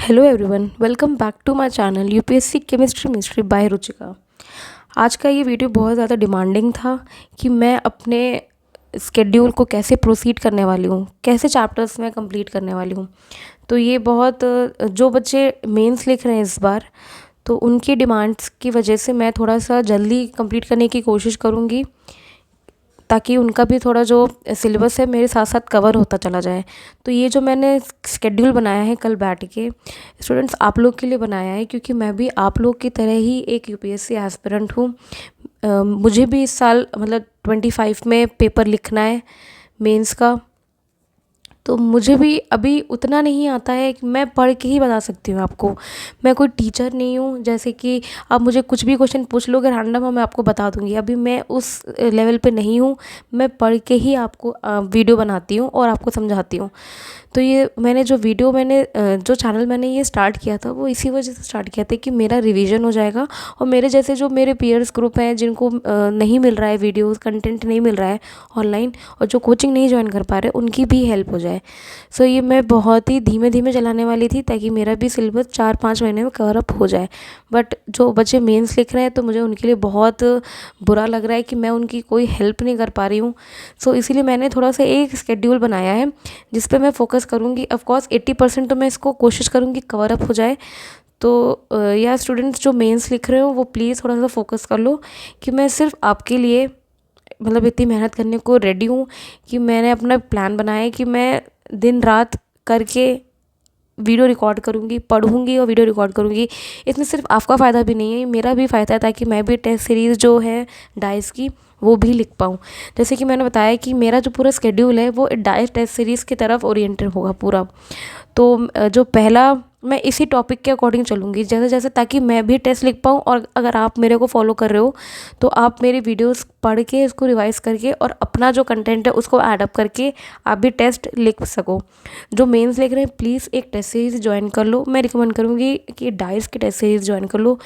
Hello everyone, welcome back to my channel UPSC chemistry mystery by Ruchika. आज का ये video बहुत ज़्यादा डिमांडिंग था कि मैं अपने स्केड्यूल को कैसे प्रोसीड करने वाली हूँ, कैसे चैप्टर्स मैं कंप्लीट करने वाली हूँ। तो ये बहुत जो बच्चे मेंस लिख रहे हैं इस बार, तो उनकी डिमांड्स की वजह से मैं थोड़ा सा जल्दी कंप्लीट करने की कोशिश करूँगी, ताकि उनका भी थोड़ा जो सिलेबस है मेरे साथ साथ कवर होता चला जाए। तो ये जो मैंने स्केड्यूल बनाया है कल बैठ के स्टूडेंट्स आप लोग के लिए बनाया है, क्योंकि मैं भी आप लोग की तरह ही एक यूपीएससी एस्पिरेंट हूँ। मुझे भी इस साल मतलब 25 में पेपर लिखना है मेंस का। तो मुझे भी अभी उतना नहीं आता है कि मैं पढ़ के ही बता सकती हूँ आपको। मैं कोई टीचर नहीं हूँ जैसे कि आप मुझे कुछ भी क्वेश्चन पूछ लोगे रैंडम और मैं आपको बता दूँगी। अभी मैं उस लेवल पे नहीं हूँ। मैं पढ़ के ही आपको वीडियो बनाती हूँ और आपको समझाती हूँ। तो ये मैंने जो चैनल मैंने ये स्टार्ट किया था वो इसी वजह से स्टार्ट किया था कि मेरा रिवीजन हो जाएगा और मेरे जैसे जो मेरे पीयर्स ग्रुप हैं जिनको नहीं मिल रहा है, वीडियोस कंटेंट नहीं मिल रहा है ऑनलाइन, और जो कोचिंग नहीं ज्वाइन कर पा रहे उनकी भी हेल्प हो जाए। सो ये मैं बहुत ही धीमे धीमे चलाने वाली थी ताकि मेरा भी सिलेबस 4-5 महीने में कवर अप हो जाए। बट जो बच्चे मेंस लिख रहे हैं तो मुझे उनके लिए बहुत बुरा लग रहा है कि मैं उनकी कोई हेल्प नहीं कर पा रही हूँ। सो इसीलिए मैंने थोड़ा सा एक स्केड्यूल बनाया है जिस पे मैं फोकस करूँगी। ऑफ कोर्स 80% तो मैं इसको कोशिश करूँगी कवर अप हो जाए। तो या स्टूडेंट्स जो मेंस लिख रहे हो वो प्लीज़ थोड़ा सा फोकस कर लो कि मैं सिर्फ आपके लिए मतलब इतनी मेहनत करने को रेडी हूँ कि मैंने अपना प्लान बनाया है कि मैं दिन रात करके वीडियो रिकॉर्ड करूँगी, पढ़ूँगी और वीडियो रिकॉर्ड करूँगी। इसमें सिर्फ आपका फ़ायदा भी नहीं है, मेरा भी फ़ायदा है ताकि मैं भी टेस्ट सीरीज़ जो है डाइस की वो भी लिख पाऊँ। जैसे कि मैंने बताया कि मेरा जो पूरा स्केड्यूल है वो डाइस टेस्ट सीरीज़ की तरफ ओरिएंटेड होगा पूरा। तो जो पहला मैं इसी टॉपिक के अकॉर्डिंग चलूँगी जैसे जैसे, ताकि मैं भी टेस्ट लिख पाऊँ। और अगर आप मेरे को फॉलो कर रहे हो तो आप मेरी वीडियोस पढ़ के इसको रिवाइज़ करके और अपना जो कंटेंट है उसको ऐड अप करके आप भी टेस्ट लिख सको। जो मेंस लिख रहे हैं प्लीज़ एक टेस्ट सीरीज़ ज्वाइन कर लो। मैं रिकमेंड करूँगी कि डाइस की टेस्ट सीरीज़ ज्वाइन कर लो,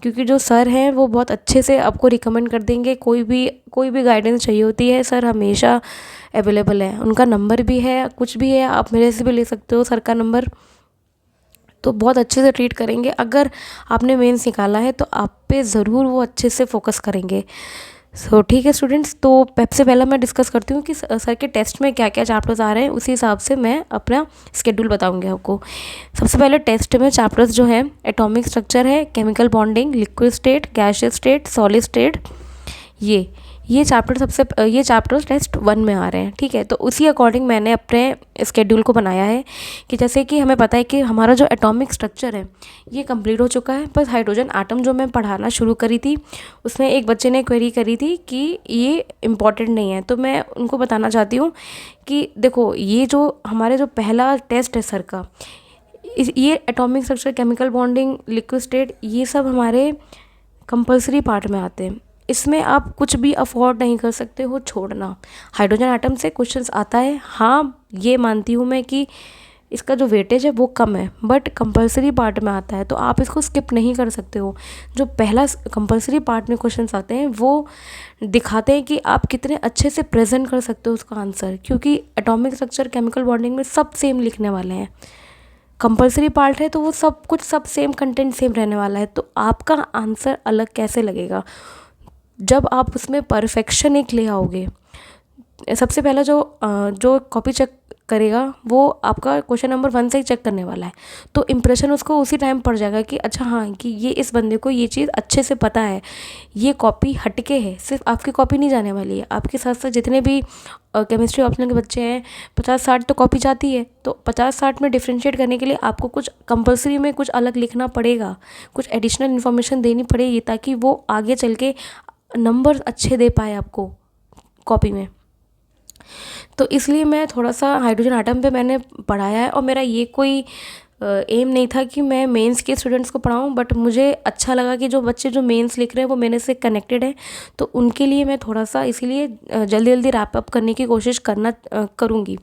क्योंकि जो सर हैं वो बहुत अच्छे से आपको रिकमेंड कर देंगे। कोई भी गाइडेंस चाहिए होती है सर हमेशा अवेलेबल है, उनका नंबर भी है, कुछ भी है आप मेरे से भी ले सकते हो सर का नंबर। तो बहुत अच्छे से ट्रीट करेंगे। अगर आपने मेंस निकाला है तो आप पे ज़रूर वो अच्छे से फोकस करेंगे। सो ठीक है स्टूडेंट्स, तो सबसे पहला मैं डिस्कस करती हूँ कि सर के टेस्ट में क्या क्या चैप्टर्स आ रहे हैं, उसी हिसाब से मैं अपना स्केड्यूल बताऊँगी आपको। सबसे पहले टेस्ट में चैप्टर्स जो है एटॉमिक स्ट्रक्चर है, chemical bonding, liquid state, gaseous state, solid state. ये चैप्टर्स टेस्ट 1 में आ रहे हैं। ठीक है, तो उसी अकॉर्डिंग मैंने अपने स्केड्यूल को बनाया है कि जैसे कि हमें पता है कि हमारा जो एटॉमिक स्ट्रक्चर है ये कंप्लीट हो चुका है। बस हाइड्रोजन आटम जो मैं पढ़ाना शुरू करी थी उसमें एक बच्चे ने क्वेरी करी थी कि ये इम्पॉर्टेंट नहीं है, तो मैं उनको बताना चाहती हूँ कि देखो ये जो हमारे जो पहला टेस्ट है सर का, ये atomic structure, chemical bonding, liquid state, ये सब हमारे कंपलसरी पार्ट में आते हैं। इसमें आप कुछ भी अफोर्ड नहीं कर सकते हो छोड़ना। हाइड्रोजन एटम से क्वेश्चंस आता है, हाँ ये मानती हूँ मैं कि इसका जो वेटेज है वो कम है, बट कंपलसरी पार्ट में आता है तो आप इसको स्किप नहीं कर सकते हो। जो पहला कंपलसरी पार्ट में क्वेश्चंस आते हैं वो दिखाते हैं कि आप कितने अच्छे से प्रेजेंट कर सकते हो उसका आंसर, क्योंकि एटॉमिक स्ट्रक्चर, केमिकल बॉन्डिंग में सब सेम लिखने वाले हैं। कंपलसरी पार्ट है तो वो सब सेम कंटेंट सेम रहने वाला है, तो आपका आंसर अलग कैसे लगेगा जब आप उसमें परफेक्शन एक ले आओगे। सबसे पहला जो कॉपी चेक करेगा वो आपका क्वेश्चन नंबर 1 से ही चेक करने वाला है, तो इम्प्रेशन उसको उसी टाइम पड़ जाएगा कि अच्छा हाँ कि ये इस बंदे को ये चीज़ अच्छे से पता है, ये कॉपी हटके है। सिर्फ आपकी कॉपी नहीं जाने वाली है, आपके साथ साथ जितने भी केमिस्ट्री ऑप्शनल के बच्चे हैं 50-60 तो कॉपी जाती है। तो 50-60 में डिफ्रेंशिएट करने के लिए आपको कुछ कंपलसरी में कुछ अलग लिखना पड़ेगा, कुछ एडिशनल इन्फॉर्मेशन देनी पड़ेगी ताकि वो आगे चल के नंबर अच्छे दे पाए आपको कॉपी में। तो इसलिए मैं थोड़ा सा हाइड्रोजन आटम पे मैंने पढ़ाया है, और मेरा ये कोई एम नहीं था कि मैं मेंस के स्टूडेंट्स को पढ़ाऊँ, बट मुझे अच्छा लगा कि जो बच्चे जो मेंस लिख रहे हैं वो मेरे से कनेक्टेड है, तो उनके लिए मैं थोड़ा सा इसीलिए जल्दी जल्दी रैप अप करने की कोशिश करूँगी।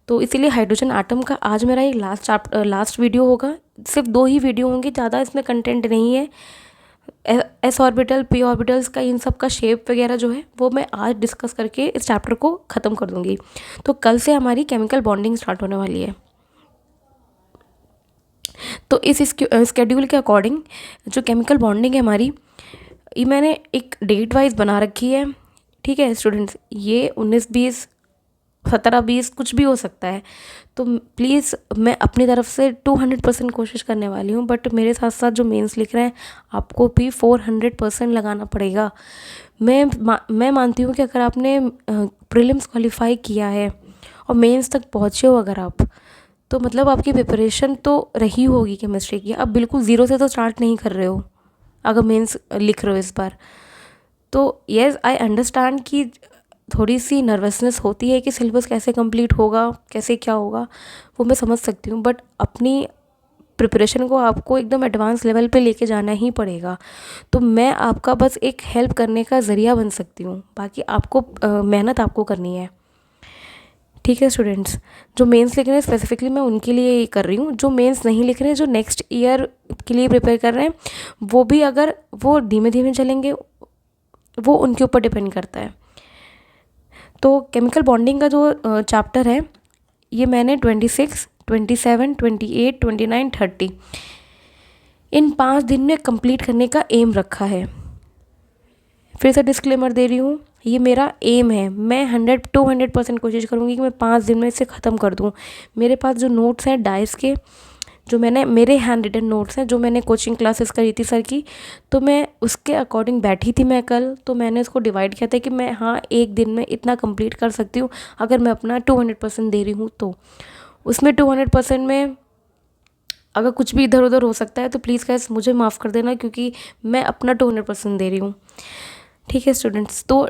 तो इसीलिए हाइड्रोजन आटम का आज मेरा ये लास्ट वीडियो होगा। सिर्फ 2 ही वीडियो होंगे, ज़्यादा इसमें कंटेंट नहीं है। एस ऑर्बिटल, पी ऑर्बिटल्स का, इन सब का शेप वगैरह जो है वो मैं आज डिस्कस करके इस चैप्टर को ख़त्म कर दूँगी। तो कल से हमारी केमिकल बॉन्डिंग स्टार्ट होने वाली है। तो इस स्केड्यूल के अकॉर्डिंग जो केमिकल बॉन्डिंग है हमारी, ये मैंने एक डेट वाइज बना रखी है। ठीक है स्टूडेंट्स, ये 19-20, 17-20 कुछ भी हो सकता है। तो प्लीज़ मैं अपनी तरफ से 200% कोशिश करने वाली हूँ, बट मेरे साथ साथ जो मेंस लिख रहे हैं आपको भी 400% लगाना पड़ेगा। मैं मानती हूँ कि अगर आपने प्रीलिम्स क्वालिफाई किया है और मेंस तक पहुँचे हो अगर आप, तो मतलब आपकी प्रिपरेशन तो रही होगी केमिस्ट्री की। आप बिल्कुल ज़ीरो से तो स्टार्ट नहीं कर रहे हो अगर मेंस लिख रहे हो इस बार। तो येस आई अंडरस्टैंड कि थोड़ी सी नर्वसनेस होती है कि सिलेबस कैसे कंप्लीट होगा, कैसे क्या होगा, वो मैं समझ सकती हूँ, बट अपनी प्रिपरेशन को आपको एकदम एडवांस लेवल पे लेके जाना ही पड़ेगा। तो मैं आपका बस एक हेल्प करने का ज़रिया बन सकती हूँ, बाकी आपको मेहनत आपको करनी है। ठीक है स्टूडेंट्स, जो मेंस लिख रहे हैं स्पेसिफिकली मैं उनके लिए ये कर रही हूँ। जो मेंस नहीं लिख रहे हैं, जो नेक्स्ट ईयर के लिए प्रिपेयर कर रहे हैं, वो भी अगर वो धीमे धीमे चलेंगे, वो उनके ऊपर डिपेंड करता है। तो केमिकल बॉन्डिंग का जो चैप्टर है, ये मैंने 26, 27, 28, 29, 30 इन 5 दिन में कंप्लीट करने का एम रखा है। फिर से डिस्क्लेमर दे रही हूँ, ये मेरा एम है। मैं 100-200% कोशिश करूँगी कि मैं 5 दिन में इसे ख़त्म कर दूँ। मेरे पास जो नोट्स हैं डाइस के, जो मैंने मेरे हैंड रिटन नोट्स हैं, जो मैंने कोचिंग क्लासेस करी थी सर की, तो मैं उसके अकॉर्डिंग बैठी थी मैं कल। तो मैंने उसको डिवाइड किया था कि मैं हाँ एक दिन में इतना कंप्लीट कर सकती हूँ अगर मैं अपना 200% दे रही हूँ। तो उसमें 200% में अगर कुछ भी इधर उधर हो सकता है तो प्लीज़ गाइस मुझे माफ़ कर देना, क्योंकि मैं अपना 200% दे रही हूँ। ठीक है स्टूडेंट्स, तो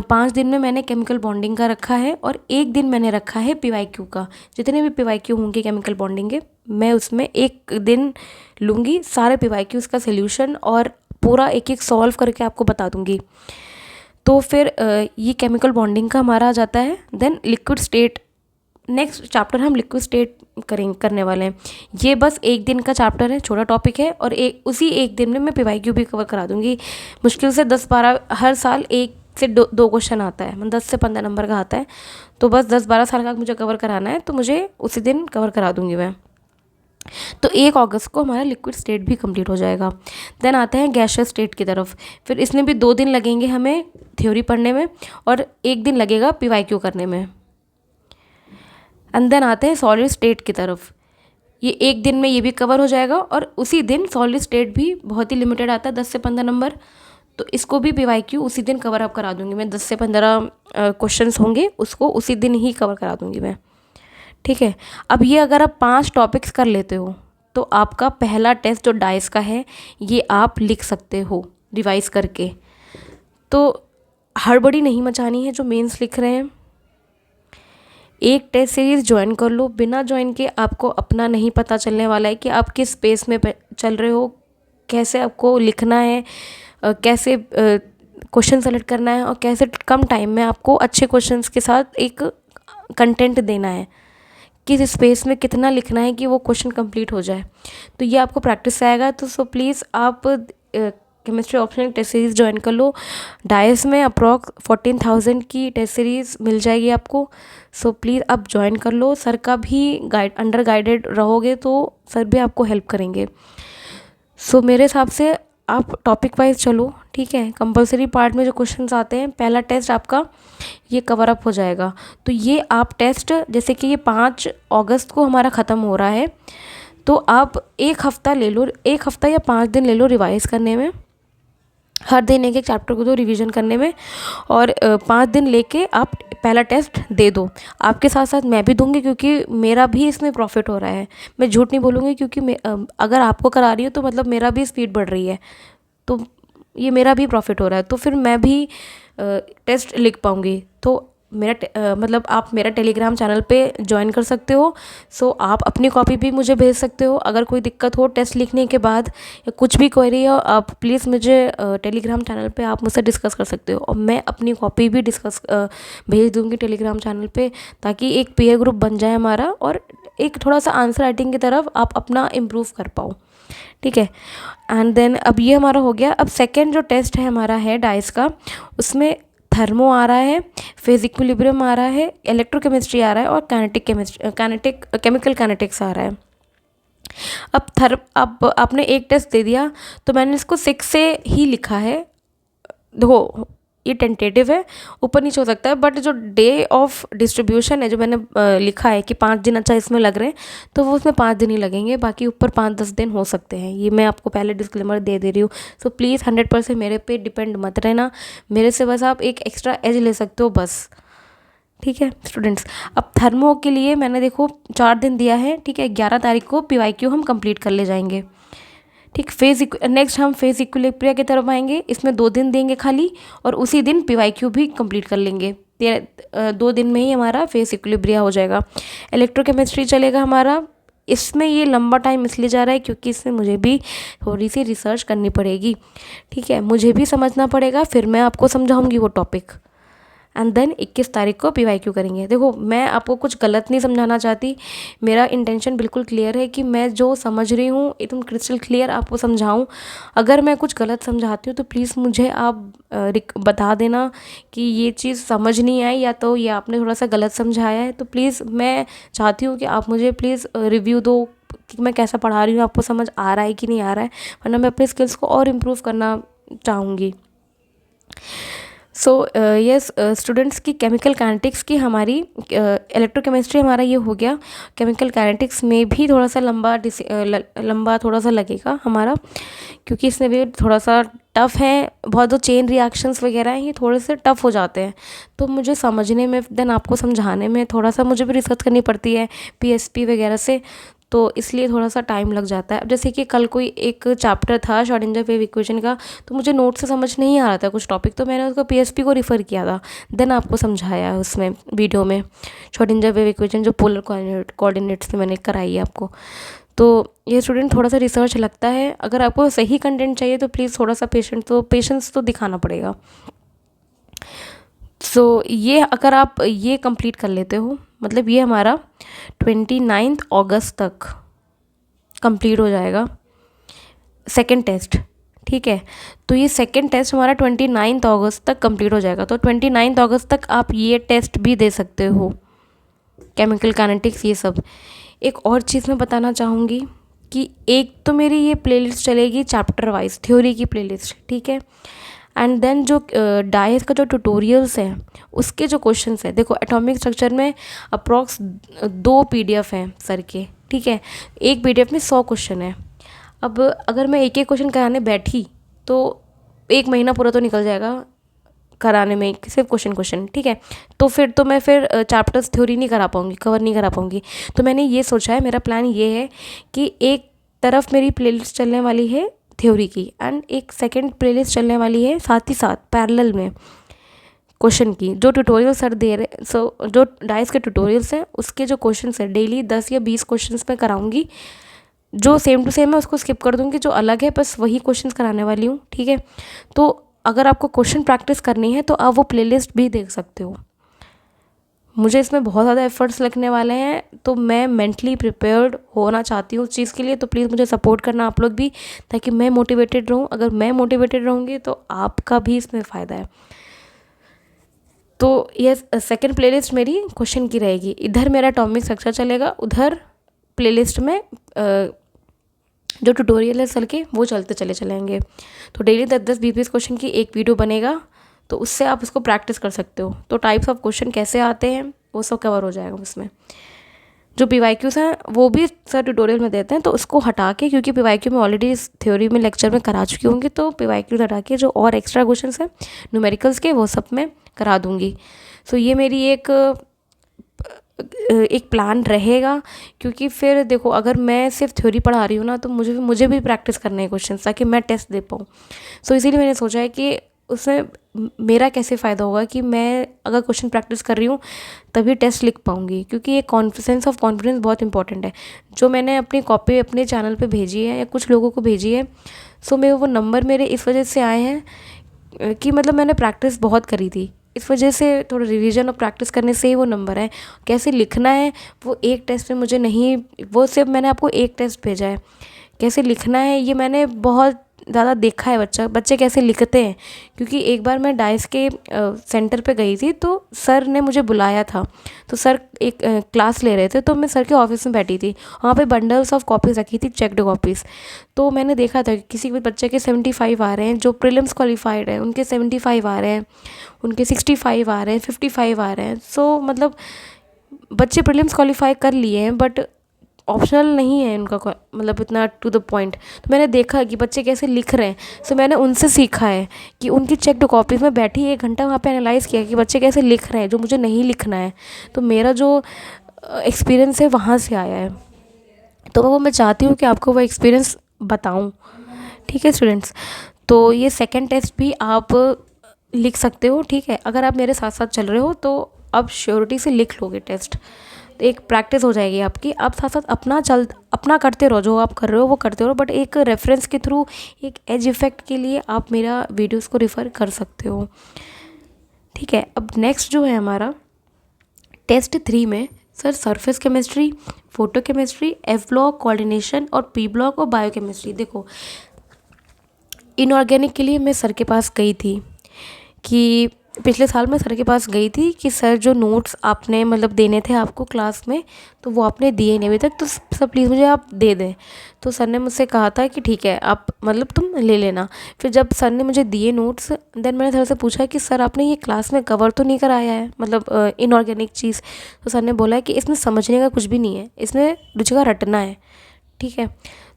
5 दिन में मैंने केमिकल बॉन्डिंग का रखा है और एक दिन मैंने रखा है PYQ का। जितने भी PYQ होंगे केमिकल बॉन्डिंग के, मैं उसमें एक दिन लूँगी सारे PYQs का सोल्यूशन और पूरा एक एक सॉल्व करके आपको बता दूँगी। तो फिर ये केमिकल बॉन्डिंग का हमारा आ जाता है। Then liquid state, next chapter हम लिक्विड स्टेट करने वाले हैं। ये बस एक दिन का चैप्टर है, छोटा टॉपिक है, और उसी एक दिन में मैं PYQ भी कवर करा दूँगी। मुश्किल से 10-12 हर साल 1 से 2 क्वेश्चन आता है, मतलब 10 से 15 नंबर का आता है। तो बस 10-12 साल का मुझे कवर कराना है, तो मुझे उसी दिन कवर करा दूँगी मैं। तो 1 अगस्त को हमारा लिक्विड स्टेट भी कंप्लीट हो जाएगा। देन आते हैं गैसियस स्टेट की तरफ। फिर इसमें भी 2 दिन लगेंगे हमें थ्योरी पढ़ने में और 1 दिन लगेगा PYQ करने में। एंड देन आते हैं सॉलिड स्टेट की तरफ। ये एक दिन में ये भी कवर हो जाएगा और उसी दिन सॉलिड स्टेट भी बहुत ही लिमिटेड आता है, 10 से 15 नंबर। तो इसको भी PYQ उसी दिन कवर अप करा दूंगी मैं। 10 से 15 क्वेश्चंस होंगे, उसको उसी दिन ही कवर करा दूंगी मैं। ठीक है, अब ये अगर आप 5 टॉपिक्स कर लेते हो तो आपका पहला टेस्ट जो डाइस का है ये आप लिख सकते हो रिवाइज करके। तो हड़बड़ी नहीं मचानी है जो मेंस लिख रहे हैं। एक टेस्ट सीरीज़ ज्वाइन कर लो, बिना ज्वाइन के आपको अपना नहीं पता चलने वाला है कि आप किस स्पेस में चल रहे हो, कैसे आपको लिखना है, कैसे क्वेश्चन सेलेक्ट करना है और कैसे कम टाइम में आपको अच्छे क्वेश्चंस के साथ एक कंटेंट देना है, किस स्पेस में कितना लिखना है कि वो क्वेश्चन कंप्लीट हो जाए। तो ये आपको प्रैक्टिस से आएगा। तो सो प्लीज़ आप chemistry optional test series join कर लो। डाइस में अप्रॉक्स 14,000 की टेस्ट सीरीज़ मिल जाएगी आपको। सो प्लीज़ आप ज्वाइन कर लो। सर का भी अंडर गाइडेड रहोगे तो सर भी आपको हेल्प करेंगे। सो मेरे हिसाब से आप टॉपिक वाइज चलो, ठीक है। कंपलसरी पार्ट में जो क्वेश्चंस आते हैं, पहला टेस्ट आपका ये कवर अप हो जाएगा। तो ये आप टेस्ट, जैसे कि ये 5 अगस्त को हमारा ख़त्म हो रहा है, तो आप 1 हफ़्ता ले लो, 1 हफ़्ता या 5 दिन ले लो रिवाइज़ करने में, हर दिन एक चैप्टर को तो रिवीजन करने में, और 5 दिन लेके आप पहला टेस्ट दे दो। आपके साथ साथ मैं भी दूंगी, क्योंकि मेरा भी इसमें प्रॉफिट हो रहा है। मैं झूठ नहीं बोलूँगी, क्योंकि अगर आपको करा रही हूँ तो मतलब मेरा भी स्पीड बढ़ रही है, तो ये मेरा भी प्रॉफिट हो रहा है। तो फिर मैं भी टेस्ट लिख पाऊँगी। तो मेरा मतलब आप मेरा टेलीग्राम चैनल पे ज्वाइन कर सकते हो। सो आप अपनी कॉपी भी मुझे भेज सकते हो। अगर कोई दिक्कत हो टेस्ट लिखने के बाद या कुछ भी क्वेरी हो, आप प्लीज़ मुझे टेलीग्राम चैनल पे आप मुझसे डिस्कस कर सकते हो, और मैं अपनी कॉपी भी भेज दूँगी टेलीग्राम चैनल पे, ताकि एक पीयर ग्रुप बन जाए हमारा और एक थोड़ा सा आंसर राइटिंग की तरफ आप अपना इम्प्रूव कर पाओ, ठीक है। एंड देन अब ये हमारा हो गया। अब सेकेंड जो टेस्ट है हमारा है डाइस का, उसमें थर्मो आ रहा है, फेज इक्विलिब्रियम आ रहा है, इलेक्ट्रोकेमिस्ट्री आ रहा है और केमिकल काइनेटिक्स आ रहा है। अब आपने एक टेस्ट दे दिया तो मैंने इसको 6 से ही लिखा है। देखो ये टेंटेटिव है, ऊपर नीचे हो सकता है, बट जो डे ऑफ डिस्ट्रीब्यूशन है जो मैंने लिखा है कि 5 दिन अच्छा इसमें लग रहे हैं, तो वो उसमें 5 दिन ही लगेंगे, बाकी ऊपर 5-10 दिन हो सकते हैं। ये मैं आपको पहले डिस्क्लेमर दे रही हूँ। सो प्लीज़ 100% मेरे पे डिपेंड मत रहना, मेरे से बस आप एक एक्स्ट्रा एज ले सकते हो बस। ठीक है स्टूडेंट्स, अब थर्मो के लिए मैंने देखो 4 दिन दिया है। ठीक है, 11 तारीख को PYQ हम कंप्लीट कर ले जाएंगे। ठीक, नेक्स्ट हम फेज इक्विलिब्रिया की तरफ आएंगे, इसमें 2 दिन देंगे खाली, और उसी दिन PYQ भी कंप्लीट कर लेंगे। 2 दिन में ही हमारा फेज इक्विलिब्रिया हो जाएगा। इलेक्ट्रोकेमिस्ट्री चलेगा हमारा, इसमें ये लंबा टाइम इसलिए जा रहा है क्योंकि इसमें मुझे भी थोड़ी सी रिसर्च करनी पड़ेगी। ठीक है, मुझे भी समझना पड़ेगा, फिर मैं आपको समझाऊंगी वो टॉपिक, एंड देन 21 तारीख को PYQ करेंगे। देखो मैं आपको कुछ गलत नहीं समझाना चाहती, मेरा इंटेंशन बिल्कुल क्लियर है कि मैं जो समझ रही हूँ एकदम क्रिस्टल क्लियर आपको समझाऊँ। अगर मैं कुछ गलत समझाती हूँ तो प्लीज़ मुझे आप बता देना कि ये चीज़ समझ नहीं आई या तो ये आपने थोड़ा सा गलत समझाया है। तो प्लीज़ मैं चाहती हूँ कि आप मुझे प्लीज़ रिव्यू दो कि मैं कैसा पढ़ा रही हूँ, आपको समझ आ रहा है कि नहीं आ रहा है, वरना मैं अपने स्किल्स को और इम्प्रूव करना चाहूँगी। सो यस स्टूडेंट्स की केमिकल काइनेटिक्स की हमारी इलेक्ट्रोकेमिस्ट्री हमारा ये हो गया। केमिकल काइनेटिक्स में भी थोड़ा सा लंबा थोड़ा सा लगेगा हमारा, क्योंकि इसमें भी थोड़ा सा टफ़ है। बहुत जो चेन रिएक्शंस वगैरह हैं ये थोड़े से टफ़ हो जाते हैं, तो मुझे समझने में देन आपको समझाने में थोड़ा सा मुझे भी रिसर्च करनी पड़ती है PSP वगैरह से, तो इसलिए थोड़ा सा टाइम लग जाता है। अब जैसे कि कल कोई एक चैप्टर था श्रोडिंगर वेव इक्वेशन का, तो मुझे नोट से समझ नहीं आ रहा था कुछ टॉपिक, तो मैंने उसको PSP को रिफ़र किया था, देन आपको समझाया है उसमें वीडियो में श्रोडिंगर वेव इक्वेशन जो पोलर कोऑर्डिनेट्स में मैंने कराई है आपको। तो ये स्टूडेंट थोड़ा सा रिसर्च लगता है, अगर आपको सही कंटेंट चाहिए तो प्लीज़ थोड़ा सा पेशेंस तो दिखाना पड़ेगा। सो ये अगर आप ये कंप्लीट कर लेते हो, मतलब ये हमारा 29 अगस्त तक कंप्लीट हो जाएगा सेकंड टेस्ट। ठीक है, तो ये सेकंड टेस्ट हमारा 29 अगस्त तक कंप्लीट हो जाएगा। तो 29 अगस्त तक आप ये टेस्ट भी दे सकते हो, केमिकल काइनेटिक्स ये सब। एक और चीज़ मैं बताना चाहूँगी कि एक तो मेरी ये प्लेलिस्ट चलेगी चैप्टर वाइज थ्योरी की प्लेलिस्ट, ठीक है, एंड देन जो डाइस का जो ट्यूटोरियल्स हैं उसके जो क्वेश्चंस हैं, देखो एटॉमिक स्ट्रक्चर में अप्रॉक्स 2 PDF हैं सर के। ठीक है, एक PDF में 100 क्वेश्चन है। अब अगर मैं एक एक क्वेश्चन कराने बैठी तो 1 महीना पूरा तो निकल जाएगा कराने में, सिर्फ क्वेश्चन। ठीक है, तो फिर मैं चैप्टर्स थ्योरी नहीं करा पाऊँगी, कवर नहीं करा पाऊँगी। तो मैंने ये सोचा है, मेरा प्लान ये है कि एक तरफ मेरी प्लेलिस्ट चलने वाली है थ्योरी की, एंड एक सेकंड प्लेलिस्ट चलने वाली है साथ ही साथ पैरेलल में क्वेश्चन की, जो ट्यूटोरियल सर दे रहे। सो जो डाइस के ट्यूटोरियल्स हैं उसके जो क्वेश्चन है डेली 10 या 20 क्वेश्चन मैं कराऊंगी। जो सेम टू सेम है उसको स्किप कर दूंगी, जो अलग है बस वही क्वेश्चन कराने वाली हूँ। ठीक है, तो अगर आपको क्वेश्चन प्रैक्टिस करनी है तो आप वो प्लेलिस्ट भी देख सकते हो। मुझे इसमें बहुत ज़्यादा एफर्ट्स लगने वाले हैं, तो मैं मेंटली प्रिपेयर्ड होना चाहती हूँ उस चीज़ के लिए। तो प्लीज़ मुझे सपोर्ट करना आप लोग भी, ताकि मैं मोटिवेटेड रहूँ। अगर मैं मोटिवेटेड रहूँगी तो आपका भी इसमें फ़ायदा है। तो ये सेकंड प्लेलिस्ट मेरी क्वेश्चन की रहेगी, इधर मेरा एटॉमिक स्ट्रक्चर चलेगा, उधर प्लेलिस्ट में जो ट्यूटोरियल है सर के वो चलते चलेंगे। तो डेली 10-10 20-20 क्वेश्चन की एक वीडियो बनेगा, तो उससे आप उसको प्रैक्टिस कर सकते हो। तो टाइप्स ऑफ क्वेश्चन कैसे आते हैं वो सब कवर हो जाएगा उसमें। जो PYQs हैं वो भी सर ट्यूटोरियल में देते हैं, तो उसको हटा के, क्योंकि PYQ में ऑलरेडी इस थ्योरी में लेक्चर में करा चुकी होंगी, तो PYQs हटा के जो और एक्स्ट्रा क्वेश्चन हैं न्यूमेरिकल्स के वो सब मैं करा दूँगी। सो ये मेरी एक प्लान रहेगा, क्योंकि फिर देखो अगर मैं सिर्फ थ्योरी पढ़ा रही हूँ ना, तो मुझे भी प्रैक्टिस करने हैं क्वेश्चन, ताकि मैं टेस्ट दे पाऊँ। सो इसीलिए मैंने सोचा है कि उसमें मेरा कैसे फ़ायदा होगा कि मैं अगर क्वेश्चन प्रैक्टिस कर रही हूँ तभी टेस्ट लिख पाऊँगी, क्योंकि ये सेंस ऑफ कॉन्फिडेंस बहुत इंपॉर्टेंट है। जो मैंने अपनी कॉपी अपने चैनल पे भेजी है या कुछ लोगों को भेजी है, सो मेरे वो नंबर मेरे इस वजह से आए हैं कि मतलब मैंने प्रैक्टिस बहुत करी थी, इस वजह से थोड़ा रिवीजन और प्रैक्टिस करने से ही वो नंबर है। कैसे लिखना है वो एक टेस्ट में मुझे नहीं, वो सिर्फ मैंने आपको एक टेस्ट भेजा है। कैसे लिखना है ये मैंने बहुत ज़्यादा देखा है बच्चे कैसे लिखते हैं, क्योंकि एक बार मैं डाइस के सेंटर पे गई थी, तो सर ने मुझे बुलाया था। तो सर एक क्लास ले रहे थे, तो मैं सर के ऑफिस में बैठी थी। वहाँ पे बंडल्स ऑफ कॉपीज़ रखी थी, चेक्ड कॉपीज़। तो मैंने देखा था कि किसी भी बच्चे के 75 आ रहे हैं, जो प्रीलिम्स क्वालिफाइड है उनके 75 आ रहे हैं, उनके 65 आ रहे हैं, 55 आ रहे हैं। सो मतलब बच्चे प्रीलिम्स क्वालिफाई कर लिए हैं, बट ऑप्शनल नहीं है उनका मतलब इतना टू द पॉइंट। तो मैंने देखा कि बच्चे कैसे लिख रहे हैं। सो मैंने उनसे सीखा है कि उनकी चेक्ड कॉपीज़ में बैठी 1 घंटा वहाँ पे एनालाइज़ किया कि बच्चे कैसे लिख रहे हैं, जो मुझे नहीं लिखना है। तो मेरा जो एक्सपीरियंस है वहाँ से आया है, तो वो मैं चाहती हूँ कि आपको वो एक्सपीरियंस बताऊँ। ठीक है स्टूडेंट्स, तो ये सेकंड टेस्ट भी आप लिख सकते हो। ठीक है, अगर आप मेरे साथ साथ चल रहे हो तो आप श्योरिटी से लिख लोगे टेस्ट, तो एक प्रैक्टिस हो जाएगी आपकी। आप साथ साथ अपना करते रहो, जो आप कर रहे हो वो करते रहो, बट एक रेफरेंस के थ्रू, एक एज इफ़ेक्ट के लिए आप मेरा वीडियोस को रिफ़र कर सकते हो। ठीक है, अब नेक्स्ट जो है हमारा टेस्ट 3 में sir surface chemistry, photo chemistry, F block, coordination और पी ब्लॉक और बायो केमिस्ट्री। देखो, इनऑर्गेनिक के लिए मैं सर के पास गई थी कि पिछले साल मैं सर के पास गई थी कि सर जो नोट्स आपने मतलब देने थे आपको क्लास में, तो वो आपने दिए नहीं अभी तक, तो सर प्लीज़ मुझे आप दे दें। तो सर ने मुझसे कहा था कि ठीक है आप मतलब तुम ले लेना। फिर जब सर ने मुझे दिए नोट्स, देन मैंने सर से पूछा कि सर आपने ये क्लास में कवर तो नहीं कराया है, मतलब इनऑर्गेनिक चीज़। तो सर ने बोला कि इसमें समझने का कुछ भी नहीं है, इसमें रुचि का रटना है। ठीक है,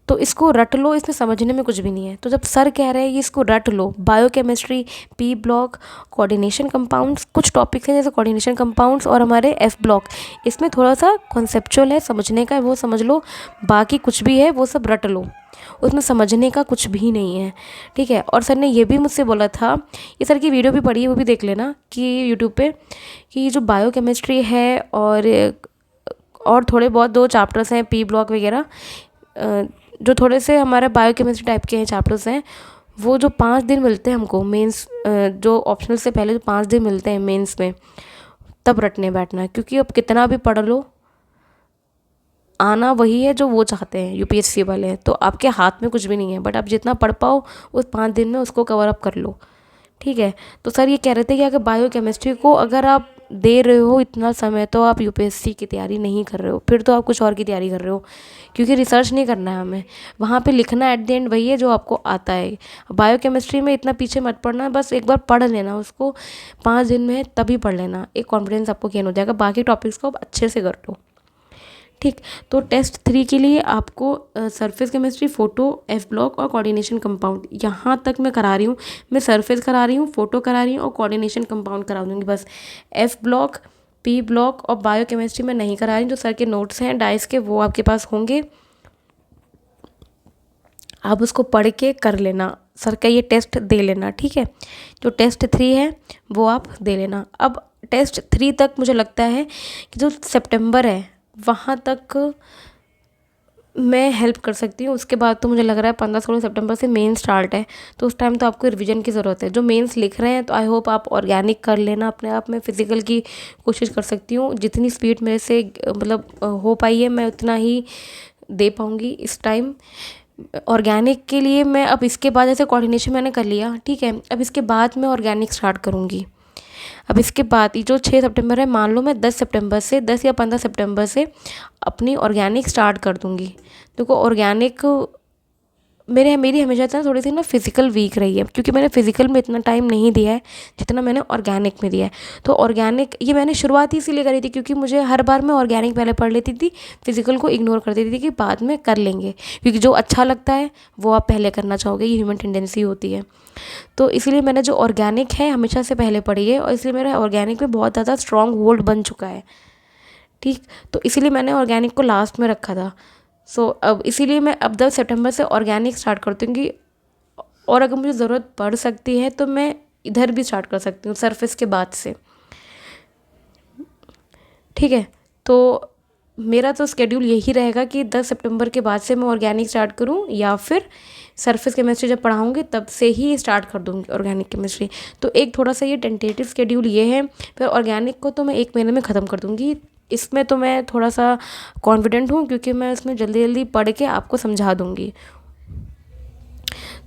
तो इसको रट लो, इसमें समझने में कुछ भी नहीं है। तो जब सर कह रहे हैं कि इसको रट लो, biochemistry, P block, coordination compounds, कुछ टॉपिक्स हैं जैसे कोऑर्डिनेशन कंपाउंड्स और हमारे एफ ब्लॉक, इसमें थोड़ा सा कॉन्सेप्चुअल है, समझने का है, वो समझ लो। बाकी कुछ भी है वो सब रट लो, उसमें समझने का कुछ भी नहीं है। ठीक है, और सर ने ये भी मुझसे बोला था, ये सर की वीडियो भी पड़ी है, वो भी देख लेना कि यूट्यूब पे, कि जो बायोकेमिस्ट्री है और थोड़े बहुत 2 चैप्टर्स हैं पी ब्लॉक वगैरह, जो थोड़े से हमारे बायोकेमिस्ट्री टाइप के हैं चैप्टर्स हैं, वो जो 5 दिन मिलते हैं हमको मेंस, जो ऑप्शनल से पहले जो 5 दिन मिलते हैं मेंस में, तब रटने बैठना है। क्योंकि अब कितना भी पढ़ लो, आना वही है जो वो चाहते हैं यूपीएससी वाले हैं, तो आपके हाथ में कुछ भी नहीं है, बट आप जितना पढ़ पाओ उस 5 दिन में उसको कवर अप कर लो। ठीक है, तो सर ये कह रहे थे कि अगर बायोकेमिस्ट्री को अगर आप दे रहे हो इतना समय, तो आप यूपीएससी की तैयारी नहीं कर रहे हो, फिर तो आप कुछ और की तैयारी कर रहे हो, क्योंकि रिसर्च नहीं करना है हमें, वहाँ पे लिखना एट द एंड वही है जो आपको आता है। बायोकेमिस्ट्री में इतना पीछे मत पड़ना, बस एक बार पढ़ लेना उसको, 5 दिन में तभी पढ़ लेना, एक कॉन्फिडेंस आपको गेन हो जाएगा, बाकी टॉपिक्स को आप अच्छे से कर लो। ठीक, तो टेस्ट 3 के लिए आपको surface chemistry, photo, F block और कोऑर्डिनेशन कंपाउंड, यहाँ तक मैं करा रही हूँ। मैं सरफेस करा रही हूँ, फोटो करा रही हूँ और कोऑर्डिनेशन कंपाउंड करा दूँगी बस। एफ ब्लॉक, पी ब्लॉक और बायो केमिस्ट्री में नहीं करा रही हूँ। जो सर के नोट्स हैं डाइस के, वो आपके पास होंगे, आप उसको पढ़ के कर लेना, सर का ये टेस्ट दे लेना। ठीक है, जो टेस्ट 3 है वो आप दे लेना। अब टेस्ट 3 तक मुझे लगता है कि जो सितंबर है वहाँ तक मैं हेल्प कर सकती हूँ। उसके बाद तो मुझे लग रहा है 15-16 सितंबर से मेन स्टार्ट है, तो उस टाइम तो आपको रिवीजन की ज़रूरत है। जो मेंस लिख रहे हैं तो आई होप आप ऑर्गेनिक कर लेना अपने आप में, फिज़िकल की कोशिश कर सकती हूँ। जितनी स्पीड मेरे से मतलब हो पाई है मैं उतना ही दे पाऊँगी इस टाइम। ऑर्गेनिक के लिए मैं अब इसके बाद, जैसे कोऑर्डिनेशन मैंने कर लिया, ठीक है, अब इसके बाद मैं ऑर्गेनिक स्टार्ट करूँगी। अब इसके बाद ये जो 6 सितंबर है, मान लो मैं 10 सितंबर से 10 या 15 सितंबर से अपनी ऑर्गेनिक स्टार्ट कर दूँगी। देखो ऑर्गेनिक मेरी हमेशा से थोड़ी सी ना फिज़िकल वीक रही है, क्योंकि मैंने फिज़िकल में इतना टाइम नहीं दिया है जितना मैंने ऑर्गेनिक में दिया है। तो ऑर्गेनिक ये मैंने शुरुआत ही इसीलिए करी थी क्योंकि मुझे हर बार मैं ऑर्गेनिक पहले पढ़ लेती थी, फिज़िकल को इग्नोर कर देती थी कि बाद में कर लेंगे, क्योंकि जो अच्छा लगता है वो आप पहले करना चाहोगे, ये ह्यूमन टेंडेंसी होती है। तो इसीलिए मैंने जो ऑर्गेनिक है हमेशा से पहले पढ़ी है, और इसलिए मेरा ऑर्गेनिक में बहुत ज़्यादा स्ट्रॉन्ग होल्ड बन चुका है। ठीक, तो इसीलिए मैंने ऑर्गेनिक को लास्ट में रखा था। सो अब इसीलिए मैं अब 10 सितंबर से ऑर्गेनिक स्टार्ट कर दूँगी, और अगर मुझे ज़रूरत पड़ सकती है तो मैं इधर भी स्टार्ट कर सकती हूँ सरफेस के बाद से। ठीक है, तो मेरा तो स्केड्यूल यही रहेगा कि 10 सितंबर के बाद से मैं ऑर्गेनिक स्टार्ट करूँ, या फिर सरफेस केमिस्ट्री जब पढ़ाऊँगी तब से ही स्टार्ट कर दूँगी ऑर्गेनिक केमिस्ट्री। तो एक थोड़ा सा ये टेंटेटिव स्केड्यूल ये है। फिर ऑर्गेनिक को तो मैं 1 महीने में ख़त्म कर दूँगी, इसमें तो मैं थोड़ा सा कॉन्फिडेंट हूँ, क्योंकि मैं इसमें जल्दी जल्दी पढ़ के आपको समझा दूँगी।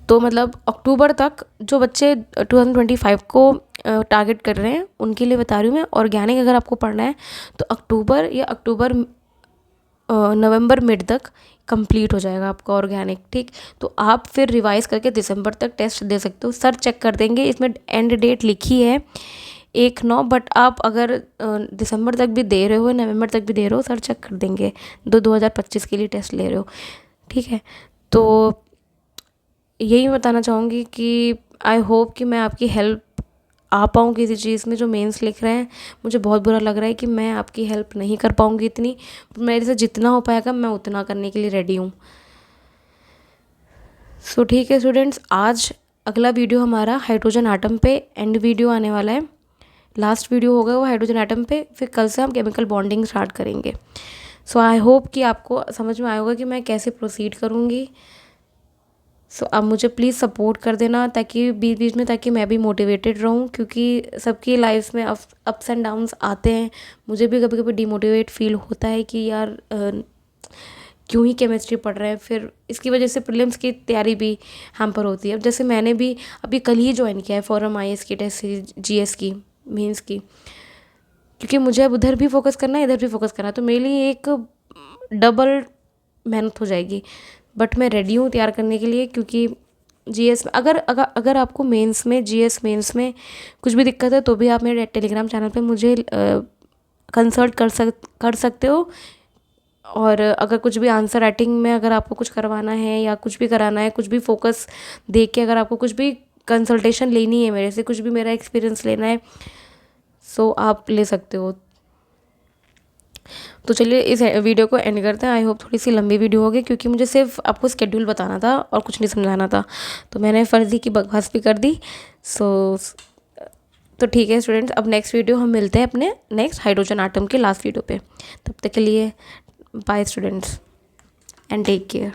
तो मतलब अक्टूबर तक जो बच्चे 2025 को टारगेट कर रहे हैं उनके लिए बता रही हूँ मैं। ऑर्गेनिक अगर आपको पढ़ना है तो अक्टूबर या नवंबर मिड तक कंप्लीट हो जाएगा आपका ऑर्गेनिक, ठीक। तो आप फिर रिवाइज करके दिसंबर तक टेस्ट दे सकते हो। सर चेक कर देंगे, इसमें एंड डेट लिखी है 1/9, बट आप अगर दिसंबर तक भी दे रहे हो, नवंबर तक भी दे रहे हो, सर चेक कर देंगे। 2025 के लिए टेस्ट ले रहे हो, ठीक है। तो यही बताना चाहूँगी कि आई होप कि मैं आपकी हेल्प आ पाऊँ किसी चीज़ में। जो मेंस लिख रहे हैं, मुझे बहुत बुरा लग रहा है कि मैं आपकी हेल्प नहीं कर पाऊँगी इतनी। मेरे से जितना हो पाएगा मैं उतना करने के लिए रेडी हूँ। सो ठीक है स्टूडेंट्स, आज अगला वीडियो हमारा हाइड्रोजन आटम पे एंड वीडियो आने वाला है। लास्ट वीडियो होगा वो हाइड्रोजन आटम पे, फिर कल से हम केमिकल बॉन्डिंग स्टार्ट करेंगे। सो आई होप कि आपको समझ में आया होगा कि मैं कैसे प्रोसीड करूँगी। सो आप मुझे प्लीज़ सपोर्ट कर देना, ताकि बीच बीच में, ताकि मैं भी मोटिवेटेड रहूँ, क्योंकि सबकी लाइफ में अप्स एंड डाउन्स आते हैं। मुझे भी कभी कभी डिमोटिवेट फील होता है कि यार क्यों ही केमिस्ट्री पढ़ रहे हैं, फिर इसकी वजह से प्रीलिम्स की तैयारी भी हैम्पर होती है। अब जैसे मैंने भी अभी कल ही ज्वाइन किया है फॉरम IAS की टेस्ट सीरीज, GS की, मेंस की, क्योंकि मुझे अब उधर भी फोकस करना है, इधर भी फोकस करना है, तो मेरे लिए एक डबल मेहनत हो जाएगी। बट मैं रेडी हूँ तैयार करने के लिए, क्योंकि GS में अगर आपको मेंस में, GS मेंस में कुछ भी दिक्कत है तो भी आप मेरे टेलीग्राम चैनल पे मुझे कंसल्ट कर सकते हो। और अगर कुछ भी आंसर राइटिंग में अगर आपको कुछ करवाना है या कुछ भी कराना है, कुछ भी फोकस देख के अगर आपको कुछ भी कंसल्टेशन लेनी है मेरे से, कुछ भी मेरा एक्सपीरियंस लेना है, सो आप ले सकते हो। तो चलिए इस वीडियो को एंड करते हैं। आई होप थोड़ी सी लंबी वीडियो होगी, क्योंकि मुझे सिर्फ आपको स्केड्यूल बताना था और कुछ नहीं समझाना था, तो मैंने फर्जी की बकवास भी कर दी। तो ठीक है स्टूडेंट्स, अब नेक्स्ट वीडियो हम मिलते हैं अपने नेक्स्ट हाइड्रोजन आटम के लास्ट वीडियो पे। तब तक के लिए bye students and take care.